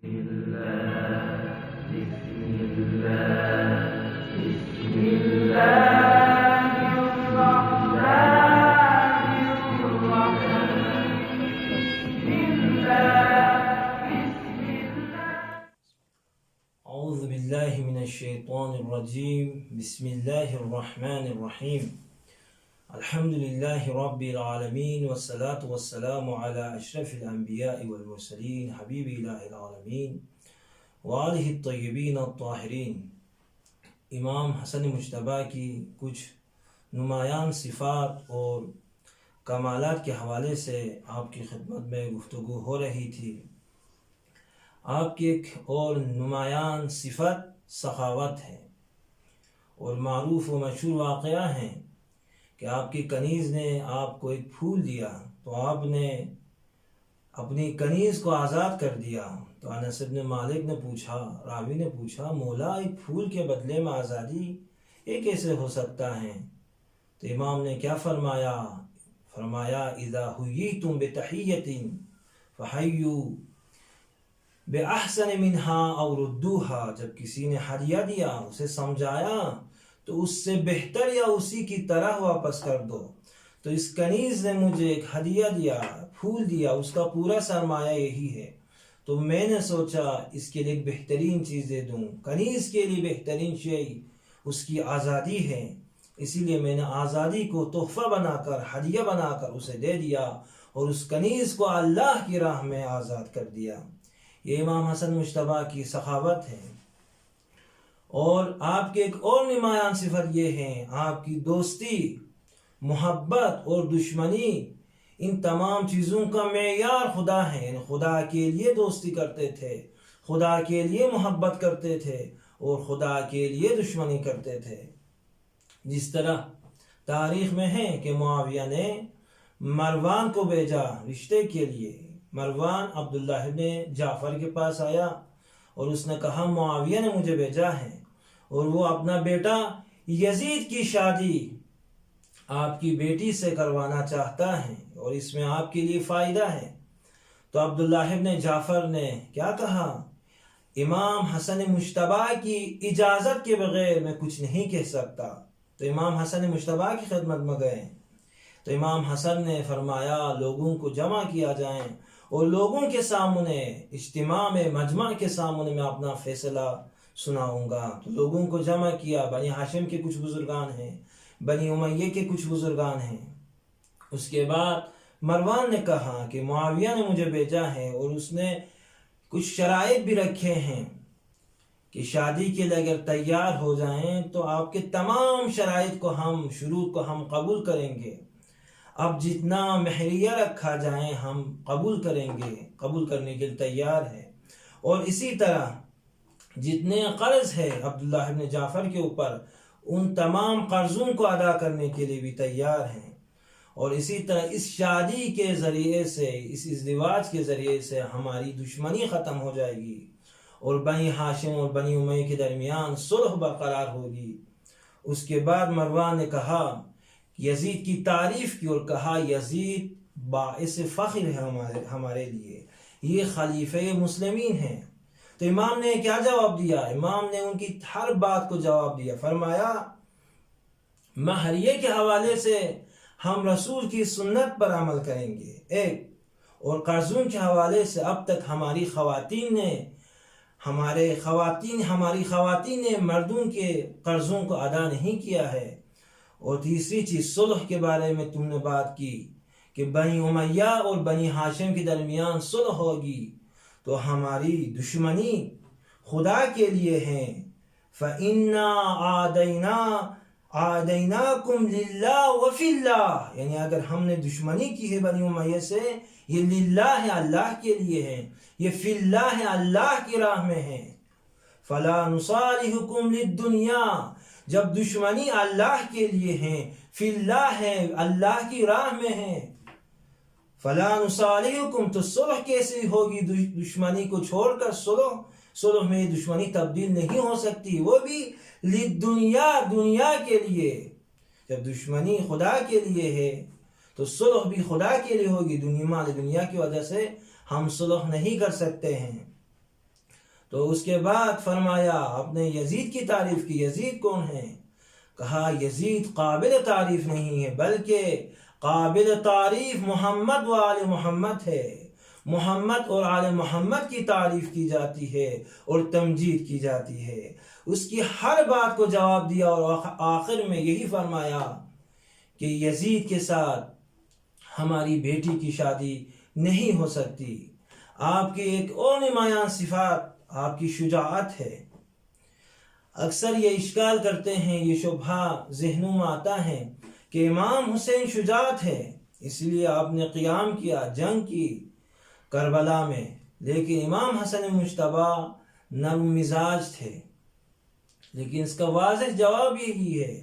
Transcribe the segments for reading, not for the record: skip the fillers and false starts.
اعوذ باللہ من الشیطان الرجیم بسم اللہ الرحمن الرحیم الحمدللہ رب العالمین والصلاة والسلام علی اشرف الانبیاء والمرسلین حبیب الہ العالمین وآلہ الطیبین الطاہرین۔ امام حسن مجتبیٰ کی کچھ نمایاں صفات اور کمالات کے حوالے سے آپ کی خدمت میں گفتگو ہو رہی تھی۔ آپ کی ایک اور نمایاں صفت سخاوت ہے، اور معروف و مشہور واقعہ ہیں کہ آپ کی کنیز نے آپ کو ایک پھول دیا تو آپ نے اپنی کنیز کو آزاد کر دیا۔ تو انس بن مالک نے پوچھا، راوی نے پوچھا، مولا ایک پھول کے بدلے میں آزادی یہ کیسے ہو سکتا ہے؟ تو امام نے کیا فرمایا اذا حییتم بتحیۃ فحیوا بِأَحْسَنِ مِنْهَا أَوْ رُدُّوهَا، جب کسی نے ہدیہ دیا اسے سمجھایا تو اس سے بہتر یا اسی کی طرح واپس کر دو۔ تو اس کنیز نے مجھے ایک ہدیہ دیا، پھول دیا، اس کا پورا سرمایہ یہی ہے، تو میں نے سوچا اس کے لیے ایک بہترین چیز دے دوں۔ کنیز کے لیے بہترین شے اس کی آزادی ہے، اسی لیے میں نے آزادی کو تحفہ بنا کر، ہدیہ بنا کر اسے دے دیا، اور اس کنیز کو اللہ کی راہ میں آزاد کر دیا۔ یہ امام حسن مجتبیٰ کی سخاوت ہے۔ اور آپ کے ایک اور نمایاں صفت یہ ہے، آپ کی دوستی، محبت اور دشمنی، ان تمام چیزوں کا معیار خدا ہے۔ یعنی خدا کے لیے دوستی کرتے تھے، خدا کے لیے محبت کرتے تھے، اور خدا کے لیے دشمنی کرتے تھے۔ جس طرح تاریخ میں ہے کہ معاویہ نے مروان کو بھیجا رشتے کے لیے۔ مروان عبداللہ ابن جعفر کے پاس آیا اور اس نے کہا معاویہ نے مجھے بھیجا ہے، اور وہ اپنا بیٹا یزید کی شادی آپ کی بیٹی سے کروانا چاہتا ہے، اور اس میں آپ کے لیے فائدہ ہے۔ تو عبداللہ ابن جعفر نے کیا کہا، امام حسن مجتبیٰ کی اجازت کے بغیر میں کچھ نہیں کہہ سکتا۔ تو امام حسن مجتبیٰ کی خدمت میں گئے، تو امام حسن نے فرمایا لوگوں کو جمع کیا جائیں، اور لوگوں کے سامنے، اجتماع میں، مجمع کے سامنے میں اپنا فیصلہ سناؤں گا۔ تو لوگوں کو جمع کیا، بنی ہاشم کے کچھ بزرگان ہیں، بنی امیہ کے کچھ بزرگان ہیں۔ اس کے بعد مروان نے کہا کہ معاویہ نے مجھے بھیجا ہے، اور اس نے کچھ شرائط بھی رکھے ہیں کہ شادی کے لیے اگر تیار ہو جائیں تو آپ کے تمام شرائط کو شروط کو ہم قبول کریں گے۔ اب جتنا مہریہ رکھا جائے ہم قبول کریں گے، قبول کرنے کے لیے تیار ہے۔ اور اسی طرح جتنے قرض ہے عبداللہ ابن جعفر کے اوپر، ان تمام قرضوں کو ادا کرنے کے لیے بھی تیار ہیں۔ اور اسی طرح اس شادی کے ذریعے سے، اس ازدواج کے ذریعے سے ہماری دشمنی ختم ہو جائے گی، اور بنی ہاشم اور بنی امیہ کے درمیان صلح برقرار ہوگی۔ اس کے بعد مروان نے کہا، یزید کی تعریف کی اور کہا یزید باعث فخر ہے ہمارے لیے، یہ خلیفہ مسلمین ہیں۔ تو امام نے کیا جواب دیا؟ امام نے ان کی ہر بات کو جواب دیا، فرمایا مہریے کے حوالے سے ہم رسول کی سنت پر عمل کریں گے، ایک، اور قرضوں کے حوالے سے اب تک ہماری خواتین نے مردوں کے قرضوں کو ادا نہیں کیا ہے۔ اور تیسری چیز صلح کے بارے میں تم نے بات کی کہ بنی امیہ اور بنی ہاشم کے درمیان صلح ہوگی، تو ہماری دشمنی خدا کے لیے ہے۔ فَإِنَّا عَادَيْنَاكُمْ لِلَّهِ وَفِي اللَّهِ، یعنی اگر ہم نے دشمنی کی ہے بنی امیہ سے، یہ للہ ہے، اللہ کے لیے ہے، یہ فی اللہ ہے، اللہ کی راہ میں ہے۔ فَلَا نُصَالِحُكُمْ لِلدُّنْيَا، جب دشمنی اللہ کے لیے ہے، فی اللہ ہے، اللہ کی راہ میں ہے، فَلَا نُصَالِحُكُمْ، تو صلح کیسے ہوگی؟ دشمنی کو چھوڑ کر صلح میں دشمنی تبدیل نہیں ہو سکتی، وہ بھی للدنیا، دنیا کے لیے۔ جب دشمنی خدا کے لیے ہے تو صلح بھی خدا کے لیے ہوگی، دنیا کی وجہ سے ہم صلح نہیں کر سکتے ہیں۔ تو اس کے بعد فرمایا، آپ نے یزید کی تعریف کی. یزید کون ہے؟ کہا یزید قابل تعریف نہیں ہے، بلکہ قابل تعریف محمد و آل محمد ہے. محمد اور آل محمد کی تعریف کی جاتی ہے اور تمجید کی جاتی ہے. اس کی ہر بات کو جواب دیا اور آخر میں یہی فرمایا کہ یزید کے ساتھ ہماری بیٹی کی شادی نہیں ہو سکتی. آپ کی ایک اور نمایاں صفات آپ کی شجاعت ہے. اکثر یہ اشکال کرتے ہیں، یہ شبہ ذہنوں میں آتا ہے کہ امام حسین شجاعت ہے، اس لیے آپ نے قیام کیا، جنگ کی کربلا میں. لیکن امام حسن مجتبی نرم مزاج تھے. لیکن اس کا واضح جواب یہی ہے،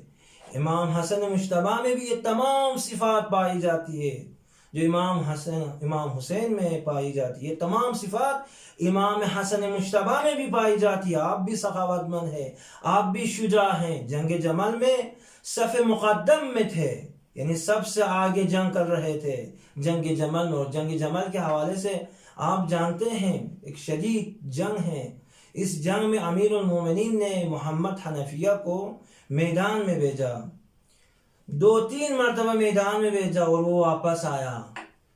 امام حسن مجتبی میں بھی یہ تمام صفات پائی جاتی ہے جو امام حسین میں پائی جاتی ہے. تمام صفات امام حسن مجتبی میں بھی پائی جاتی ہے. آپ بھی سخاوت مند ہیں، آپ بھی شجاع ہیں. جنگ جمل میں صف مقدم میں تھے، یعنی سب سے آگے جنگ کر رہے تھے جنگ جمل میں. اور جنگ جمل کے حوالے سے آپ جانتے ہیں ایک شدید جنگ ہے. اس جنگ میں امیر المومنین نے محمد حنفیہ کو میدان میں بھیجا، 2-3 مرتبہ میدان میں بھیجا اور وہ واپس آیا.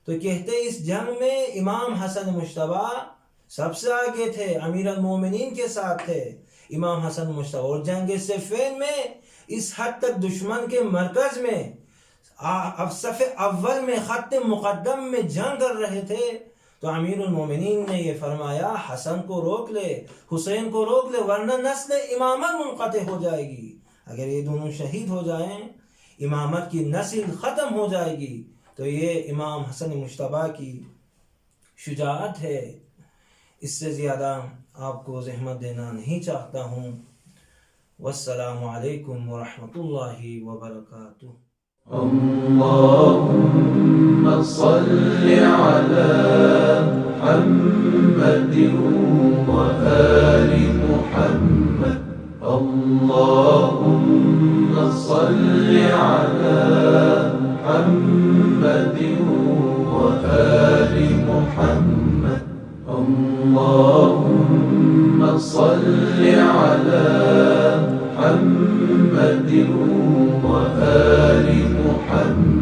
تو کہتے اس جنگ میں امام حسن مجتبی سب سے آگے تھے، امیر المومنین کے ساتھ تھے امام حسن مجتبی. اور جنگ صفین میں اس حد تک دشمن کے مرکز میں اب صف اول میں خط مقدم میں جنگ کر رہے تھے. تو امیر المومنین نے یہ فرمایا حسن کو روک لے، حسین کو روک لے، ورنہ نسل امامت منقطع ہو جائے گی. اگر یہ دونوں شہید ہو جائیں امامت کی نسل ختم ہو جائے گی. تو یہ امام حسن مجتبی کی شجاعت ہے. اس سے زیادہ آپ کو زحمت دینا نہیں چاہتا ہوں. والسلام علیکم ورحمۃ اللہ وبرکاتہ. اللهم صل على محمد وآل محمد. اللهم صل على محمد وآل محمد. اللهم صل على محمد وآل محمد.